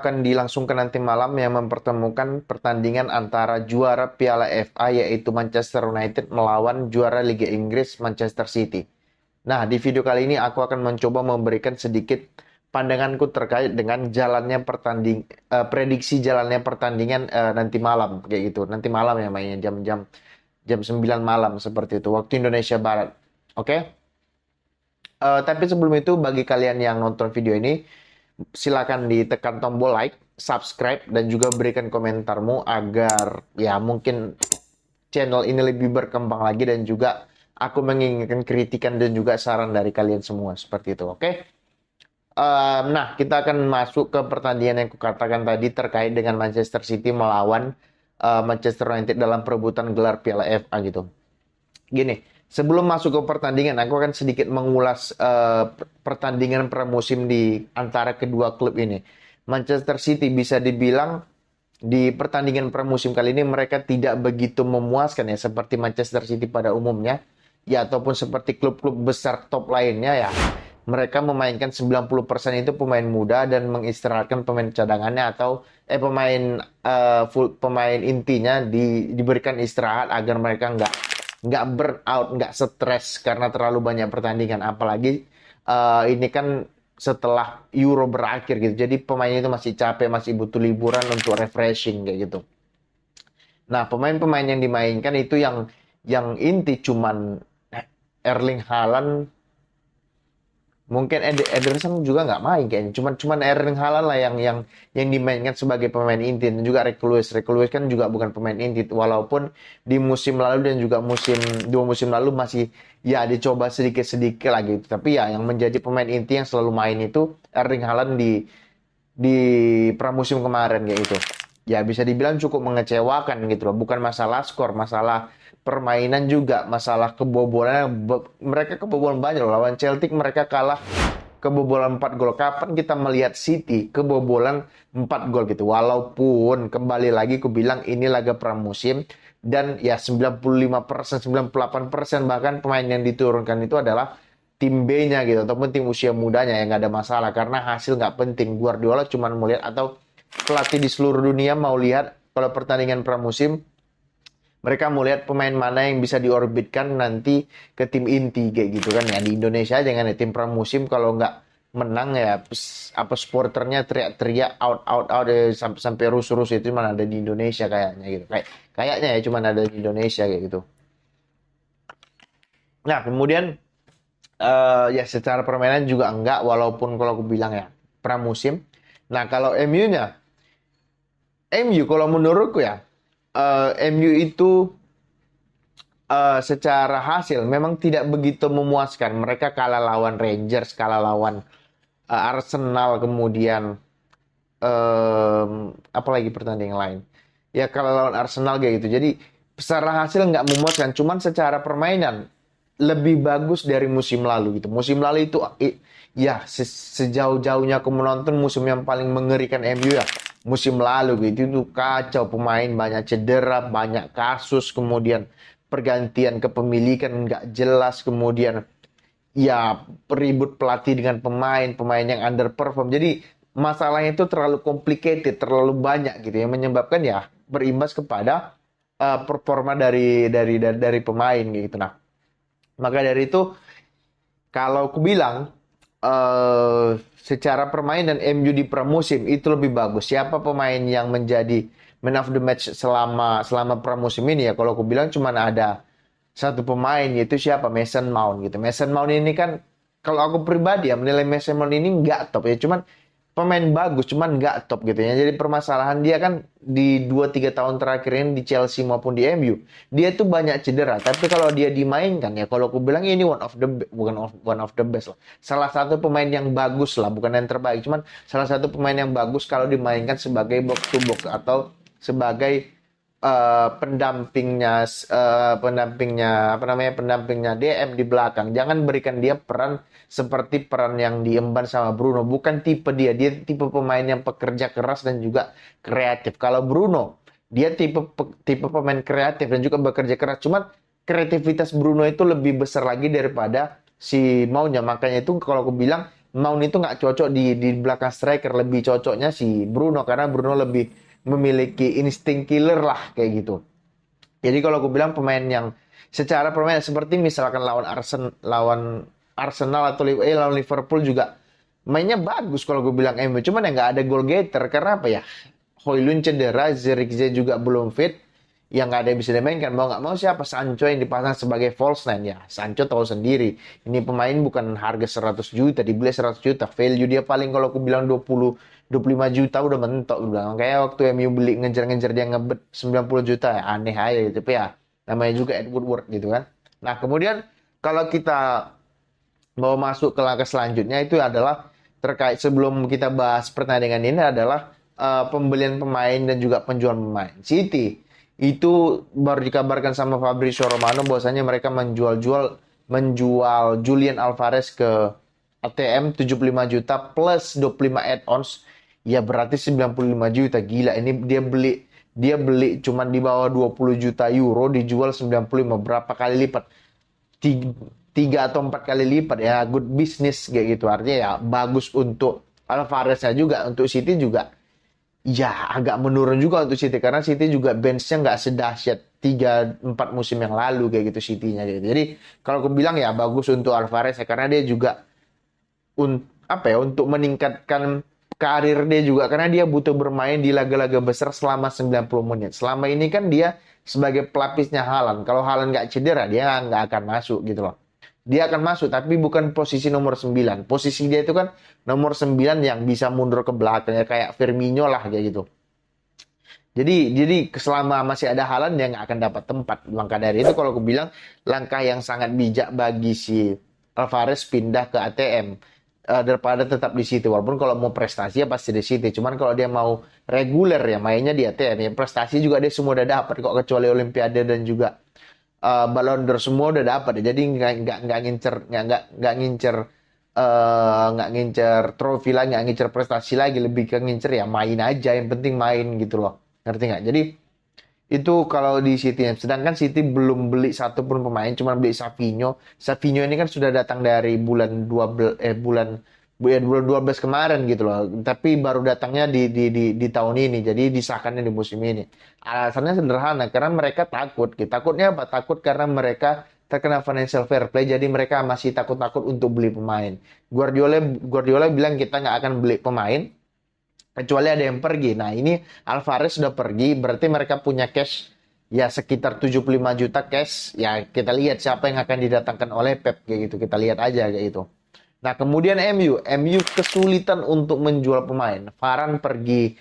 akan dilangsungkan nanti malam yang mempertemukan pertandingan antara juara Piala FA yaitu Manchester United melawan juara Liga Inggris Manchester City. Nah, di video kali ini aku akan mencoba memberikan sedikit pandanganku terkait dengan prediksi jalannya pertandingan nanti malam kayak gitu. Nanti malam ya mainnya jam 9 malam seperti itu waktu Indonesia Barat. Oke? Tapi sebelum itu bagi kalian yang nonton video ini silakan ditekan tombol like, subscribe, dan juga berikan komentarmu agar ya mungkin channel ini lebih berkembang lagi dan juga aku menginginkan kritikan dan juga saran dari kalian semua seperti itu, oke? Nah, kita akan masuk ke pertandingan yang kukatakan tadi terkait dengan Manchester City melawan Manchester United dalam perebutan gelar Piala FA gitu. Gini, sebelum masuk ke pertandingan, aku akan sedikit mengulas pertandingan pramusim di antara kedua klub ini. Manchester City bisa dibilang di pertandingan pramusim kali ini mereka tidak begitu memuaskan ya seperti Manchester City pada umumnya ya ataupun seperti klub-klub besar top lainnya ya. Mereka memainkan 90% itu pemain muda dan mengistirahatkan pemain cadangannya atau pemain intinya diberikan istirahat agar mereka nggak burn out, nggak stres karena terlalu banyak pertandingan. Apalagi ini kan setelah Euro berakhir gitu. Jadi pemainnya itu masih capek, masih butuh liburan untuk refreshing kayak gitu. Nah, pemain-pemain yang dimainkan itu yang inti cuman Erling Haaland, mungkin Ederson juga nggak main kayaknya. Cuman Erling Haaland lah yang dimainkan sebagai pemain inti dan juga Rick Lewis. Rick Lewis kan juga bukan pemain inti walaupun di musim lalu dan juga dua musim lalu masih ya dicoba sedikit-sedikit lagi. Tapi ya yang menjadi pemain inti yang selalu main itu Erling Haaland di pramusim kemarin kayak gitu. Ya bisa dibilang cukup mengecewakan gitu loh. Bukan masalah skor, masalah permainan juga, masalah kebobolan. Mereka kebobolan banyak loh. Lawan Celtic mereka kalah kebobolan 4 gol. Kapan kita melihat City kebobolan 4 gol gitu. Walaupun kembali lagi aku bilang ini laga pramusim dan ya 95%, 98% bahkan pemain yang diturunkan itu adalah tim B-nya gitu ataupun tim usia mudanya yang nggak ada masalah karena hasil nggak penting. Guardiola cuma melihat atau pelatih di seluruh dunia mau lihat kalau pertandingan pramusim mereka mau lihat pemain mana yang bisa diorbitkan nanti ke tim inti kayak gitu kan ya di Indonesia jangan ya tim pramusim kalau nggak menang ya apa supporternya teriak-teriak out sampai sampai rusuh-rusuh itu cuma ada di Indonesia kayaknya gitu kayaknya ya cuma ada di Indonesia kayak gitu. Nah kemudian ya secara permainan juga enggak walaupun kalau aku bilang ya pramusim. Nah kalau MU-nya, MU kalau menurutku ya MU itu secara hasil memang tidak begitu memuaskan. Mereka kalah lawan Rangers, kalah lawan Arsenal, kemudian apalagi pertandingan lain. Ya kalah lawan Arsenal kayak gitu. Jadi secara hasil nggak memuaskan. Cuman secara permainan lebih bagus dari musim lalu gitu. Musim lalu itu ya sejauh-jauhnya aku menonton musim yang paling mengerikan MU ya. Musim lalu gitu itu kacau pemain banyak cedera, banyak kasus, kemudian pergantian kepemilikan nggak jelas, kemudian ya ribut pelatih dengan pemain yang underperform. Jadi masalahnya itu terlalu complicated, terlalu banyak gitu yang menyebabkan ya berimbas kepada performa dari pemain gitu. Nah, maka dari itu kalau aku bilang secara permainan MU di pramusim itu lebih bagus. Siapa pemain yang menjadi man of the match selama pramusim ini ya? Kalau aku bilang cuma ada satu pemain yaitu siapa? Mason Mount gitu. Mason Mount ini kan kalau aku pribadi ya menilai Mason Mount ini nggak top ya. Cuman pemain bagus, cuman nggak top gitu ya. Jadi permasalahan dia kan di 2-3 tahun terakhir ini di Chelsea maupun di MU, dia tuh banyak cedera. Tapi kalau dia dimainkan ya, kalau aku bilang ini one of the best lah. Salah satu pemain yang bagus lah, bukan yang terbaik, cuman salah satu pemain yang bagus kalau dimainkan sebagai box to box atau sebagai pendampingnya DM di belakang. Jangan berikan dia peran seperti peran yang diemban sama Bruno. Bukan tipe dia tipe pemain yang pekerja keras dan juga kreatif. Kalau Bruno, dia tipe pemain kreatif dan juga bekerja keras. Cuman kreativitas Bruno itu lebih besar lagi daripada si maunya. Makanya itu kalau aku bilang Mount itu nggak cocok di belakang striker, lebih cocoknya si Bruno karena Bruno lebih memiliki insting killer lah kayak gitu. Jadi kalau aku bilang pemain yang secara permainan seperti misalkan lawan Arsenal atau lawan Liverpool juga mainnya bagus kalau gue bilang MU, cuman ya nggak ada goal getter karena apa ya? Højlund cedera, Zirkzee juga belum fit, yang nggak ada yang bisa dimainkan. Mau nggak mau siapa? Sancho yang dipasang sebagai false nine ya. Sancho tahu sendiri, ini pemain bukan harga 100 juta, dibeli 100 juta. Value dia paling kalau aku bilang 20 25 juta udah mentok gue bilang. Kayak waktu MU beli ngejar-ngejar dia ngebet 90 juta ya, aneh aja gitu. Tapi ya namanya juga Ed Woodward gitu kan. Nah, kemudian kalau kita mau masuk ke langkah selanjutnya itu adalah terkait sebelum kita bahas pertandingan ini adalah pembelian pemain dan juga penjualan pemain. City itu baru dikabarkan sama Fabrizio Romano bahwasanya mereka menjual Julian Alvarez ke ATM 75 juta plus 25 add-ons, ya berarti 95 juta. Gila, ini dia beli cuman di bawah 20 juta euro dijual 95, berapa kali lipat? Tiga atau empat kali lipat ya, good business kayak gitu. Artinya ya bagus untuk Alvareznya juga, untuk City juga ya agak menurun juga untuk City karena City juga benchnya nggak sedahsyat 3 4 musim yang lalu kayak gitu City-nya gitu. Jadi kalau aku bilang ya bagus untuk Alvarez ya karena dia juga apa ya, untuk meningkatkan karir dia juga karena dia butuh bermain di laga-laga besar selama 90 menit. Selama ini kan dia sebagai pelapisnya Haaland. Kalau Haaland nggak cedera dia nggak akan masuk gitu loh. Dia akan masuk tapi bukan posisi nomor 9. Posisi dia itu kan nomor 9 yang bisa mundur ke belakang ya kayak Firmino lah kayak gitu. Jadi selama masih ada Haaland dia nggak akan dapat tempat. Maka dari itu kalau aku bilang langkah yang sangat bijak bagi si Alvarez pindah ke ATM daripada tetap di City. Walaupun kalau mau prestasi ya pasti di City. Cuman kalau dia mau reguler ya mainnya di ATM. Ya prestasi juga dia semua udah dapat kok kecuali Olimpiade dan juga Ballon d'Or semua udah dapat ya. Jadi nggak ngincer trofi lagi, nggak ngincer prestasi lagi, lebih ke ngincer ya main aja, yang penting main gitu loh, ngerti nggak? Jadi itu kalau di City, sedangkan City belum beli satupun pemain, cuma beli Savinho. Savinho ini kan sudah datang dari bulan 12 bulan 12 kemarin gitu loh, tapi baru datangnya di tahun ini, jadi disahkannya di musim ini. Alasannya sederhana, karena mereka takut. Takutnya apa? Takut karena mereka terkena financial fair play, jadi mereka masih takut-takut untuk beli pemain. Guardiola bilang kita nggak akan beli pemain kecuali ada yang pergi. Nah, ini Alvarez sudah pergi, berarti mereka punya cash ya sekitar 75 juta cash. Ya, kita lihat siapa yang akan didatangkan oleh Pep kayak gitu. Kita lihat aja kayak gitu. Nah, kemudian MU kesulitan untuk menjual pemain. Varane pergi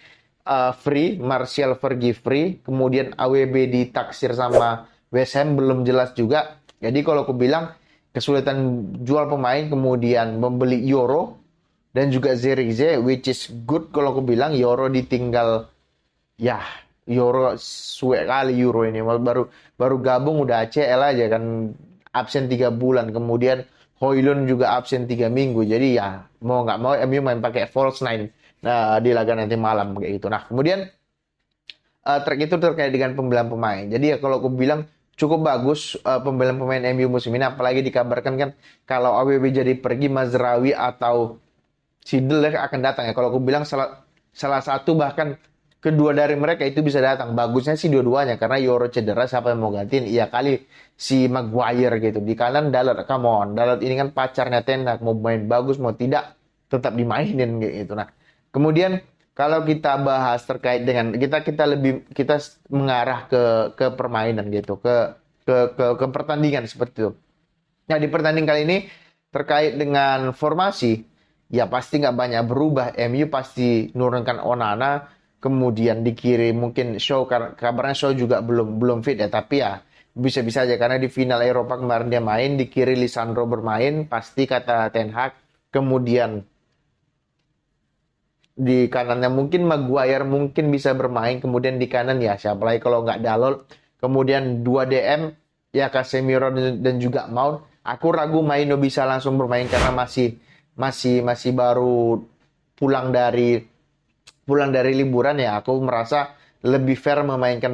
free, Martial pergi free, kemudian AWB ditaksir sama West Ham belum jelas juga. Jadi kalau aku bilang kesulitan jual pemain, kemudian membeli Euro dan juga Zirkzee, which is good kalau aku bilang. Euro ditinggal ya, Euro suwe kali Euro ini baru baru gabung udah ACL aja kan, absen 3 bulan, kemudian Højlund juga absen 3 minggu, jadi ya mau nggak mau MU main pakai false nine di laga nanti malam kayak gitu. Nah kemudian track itu terkait dengan pembelian pemain. Jadi ya kalau aku bilang cukup bagus pembelian pemain MU musim ini, apalagi dikabarkan kan kalau AWB jadi pergi, Mazraoui atau Sidel akan datang ya. Kalau aku bilang salah satu bahkan kedua dari mereka itu bisa datang. Bagusnya sih dua-duanya karena Euro cedera, siapa yang mau gantiin? Iya kali si Maguire gitu. Di kanan Dalot, come on. Dalot ini kan pacarnya Ten Hag, mau main bagus mau tidak tetap dimainin gitu. Nah, kemudian kalau kita bahas terkait dengan kita mengarah ke permainan gitu, ke pertandingan seperti itu. Nah, di pertandingan kali ini terkait dengan formasi, ya pasti nggak banyak berubah. MU pasti nurunkan Onana, kemudian di kiri mungkin Shaw, kabarnya Shaw juga belum fit ya, tapi ya bisa-bisa aja karena di final Eropa kemarin dia main, di kiri Lisandro bermain, pasti kata Ten Hag. Kemudian di kanannya mungkin Maguire mungkin bisa bermain, kemudian di kanan ya siapa lagi kalau nggak Dalot, kemudian 2 DM ya Casemiro dan juga Mount. Aku ragu Maino bisa langsung bermain karena masih baru pulang dari liburan ya. Aku merasa lebih fair mainkan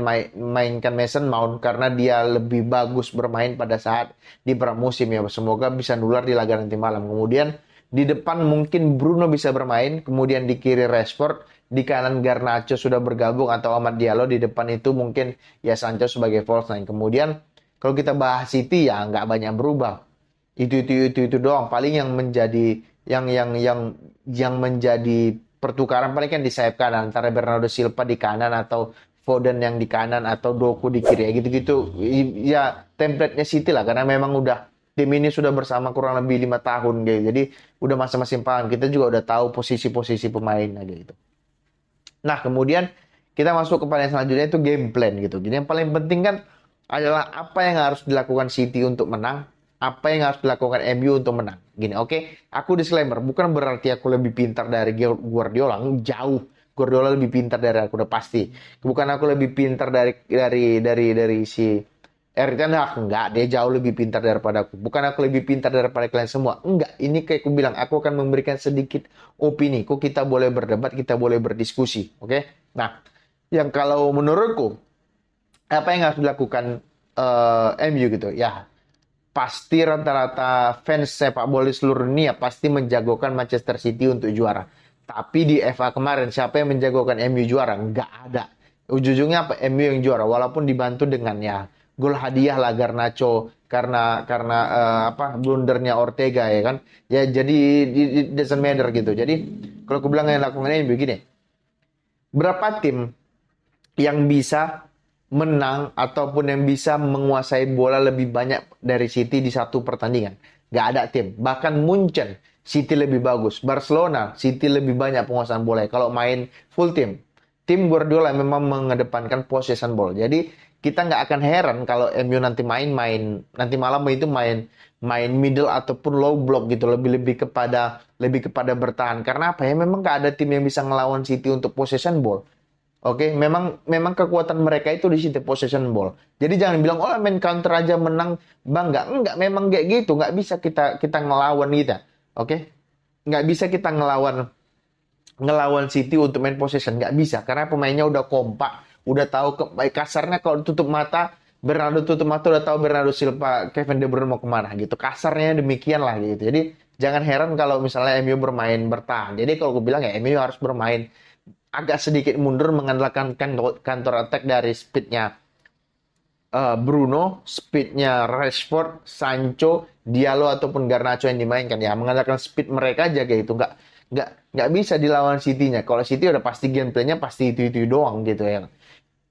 Mason Mount karena dia lebih bagus bermain pada saat di pramusim ya. Semoga bisa nular di laga nanti malam. Kemudian Di depan mungkin Bruno bisa bermain, kemudian di kiri Rashford, di kanan Garnacho sudah bergabung atau Amad Diallo, di depan itu mungkin ya Sancho sebagai false nine. Kemudian kalau kita bahas City ya nggak banyak berubah. Itu doang. Paling yang menjadi yang menjadi pertukaran paling kan di sayap kanan antara Bernardo Silva di kanan atau Foden yang di kanan atau Doku di kiri ya gitu-gitu. Ya template-nya City lah karena memang udah tim ini sudah bersama kurang lebih 5 tahun gitu. Jadi udah masing-masing paham. Kita juga udah tahu posisi-posisi pemainnya gitu. Nah, kemudian kita masuk kepada yang selanjutnya itu game plan gitu. Jadi yang paling penting kan adalah apa yang harus dilakukan City untuk menang, apa yang harus dilakukan MU untuk menang. Gini, oke, aku disclaimer, bukan berarti aku lebih pintar dari Guardiola, jauh. Guardiola lebih pintar dari aku udah pasti. Bukan aku lebih pintar dari si Erik Ten Hag, enggak, dia jauh lebih pintar daripada aku. Bukan aku lebih pintar daripada kalian semua. Enggak, ini kayak aku bilang, aku akan memberikan sedikit opini. Kok kita boleh berdebat, kita boleh berdiskusi, oke? Nah, yang kalau menurutku, apa yang harus dilakukan MU gitu? Ya, pasti rata-rata fans sepak bola di seluruh dunia pasti menjagokan Manchester City untuk juara. Tapi di FA kemarin, siapa yang menjagokan MU juara? Enggak ada. Ujung-ujungnya apa? MU yang juara, walaupun dibantu dengan ya gol hadiah lah Garnacho karena apa blundernya Ortega ya kan. Ya jadi it doesn't matter gitu. Jadi kalau aku bilang yang lakukan ini begini. Berapa tim yang bisa menang ataupun yang bisa menguasai bola lebih banyak dari City di satu pertandingan? Gak ada tim. Bahkan Munchen, City lebih bagus. Barcelona, City lebih banyak penguasaan bola. Kalau main full tim, tim Guardiola memang mengedepankan possession ball. Jadi kita nggak akan heran kalau MU nanti main nanti malam itu main middle ataupun low block gitu lebih kepada bertahan karena apa ya memang nggak ada tim yang bisa ngelawan City untuk possession ball. Oke, memang kekuatan mereka itu di situ possession ball. Jadi jangan bilang oh main counter aja menang bangga. Enggak, memang kayak gitu. Nggak bisa kita ngelawan kita. Oke, nggak bisa kita ngelawan ngelawan City untuk main possession. Nggak bisa karena pemainnya udah kompak, udah tahu baik kasarnya kalau tutup mata Bernardo tutup mata udah tahu Bernardo Silva, Kevin De Bruyne mau kemana gitu. Kasarnya demikian lah gitu. Jadi jangan heran kalau misalnya MU bermain bertahan. Jadi kalau gue bilang ya MU harus bermain agak sedikit mundur mengandalkan counter attack dari speednya Bruno, speednya Rashford, Sancho, Diallo ataupun Garnacho yang dimainkan ya mengandalkan speed mereka aja kayak itu nggak bisa dilawan City-nya. Kalau City udah pasti gameplaynya pasti itu doang gitu ya.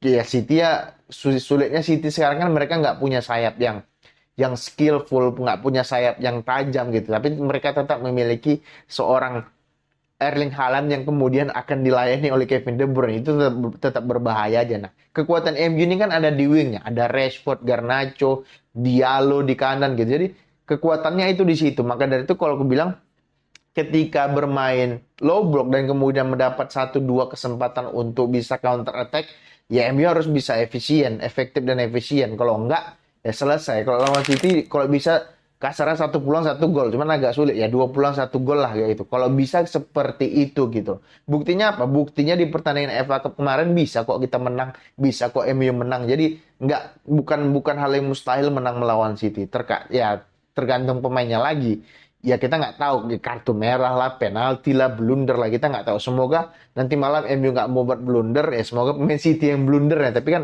Ya City ya sulitnya City sekarang kan mereka nggak punya sayap yang skillful, nggak punya sayap yang tajam gitu. Tapi mereka tetap memiliki seorang Erling Haaland yang kemudian akan dilayani oleh Kevin De Bruyne itu tetap berbahaya aja. Nah, kekuatan MU ini kan ada di wingnya, ada Rashford, Garnacho, Diallo di kanan gitu. Jadi kekuatannya itu di situ. Maka dari itu kalau aku bilang ketika bermain low block dan kemudian mendapat 1-2 kesempatan untuk bisa counter attack, ya MU harus bisa efisien, efektif dan efisien. Kalau enggak, ya selesai. Kalau lawan City, kalau bisa kasarnya 1 peluang 1 gol, cuman agak sulit ya 2 peluang 1 gol lah kayak gitu. Kalau bisa seperti itu gitu. Buktinya apa? Buktinya di pertandingan FA Cup kemarin bisa kok kita menang, bisa kok MU menang. Jadi bukan hal yang mustahil menang melawan City. Ya tergantung pemainnya lagi. Ya kita nggak tahu kartu merah lah, penalti lah, blunder lah kita nggak tahu. Semoga nanti malam MU nggak mau buat blunder ya. Semoga pemain City yang blunder ya. Tapi kan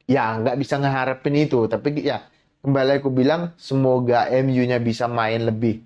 ya nggak bisa ngeharapin itu. Tapi ya kembali aku bilang semoga MU-nya bisa main lebih.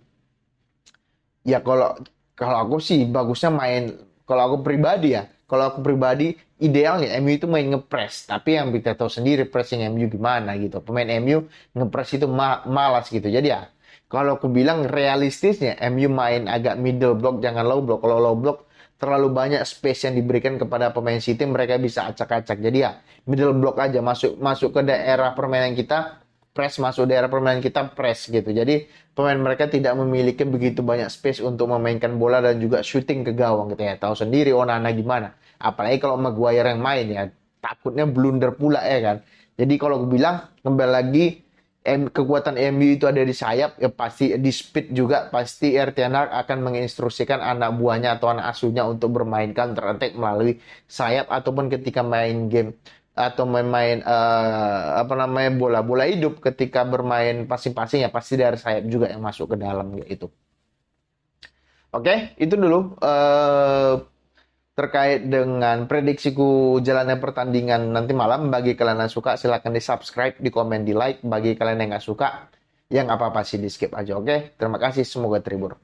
Ya kalau kalau aku sih bagusnya main kalau aku pribadi ya. Kalau aku pribadi idealnya MU itu main ngepres. Tapi yang kita tahu sendiri pressing MU gimana gitu. Pemain MU ngepres itu malas gitu. Jadi ya kalau aku bilang realistisnya MU main agak middle block jangan low block. Kalau low block terlalu banyak space yang diberikan kepada pemain City mereka bisa acak-acak. Jadi ya middle block aja masuk masuk ke daerah permainan kita press masuk daerah permainan kita press gitu. Jadi pemain mereka tidak memiliki begitu banyak space untuk memainkan bola dan juga shooting ke gawang gitu ya. Tahu sendiri Onana gimana. Apalagi kalau Maguire yang main ya takutnya blunder pula ya kan. Jadi kalau aku bilang kembali lagi kekuatan MU itu ada di sayap ya pasti di speed juga pasti Erik Ten Hag akan menginstruksikan anak buahnya atau anak asuhnya untuk bermain counter attack melalui sayap ataupun ketika main game atau main apa namanya bola-bola hidup ketika bermain passing-passing ya pasti dari sayap juga yang masuk ke dalam gitu. Oke, itu dulu terkait dengan prediksiku jalannya pertandingan nanti malam. Bagi kalian yang suka, silahkan di-subscribe, di-komen, di-like. Bagi kalian yang nggak suka, yang apa-apa sih di-skip aja, oke? Terima kasih, semoga terhibur.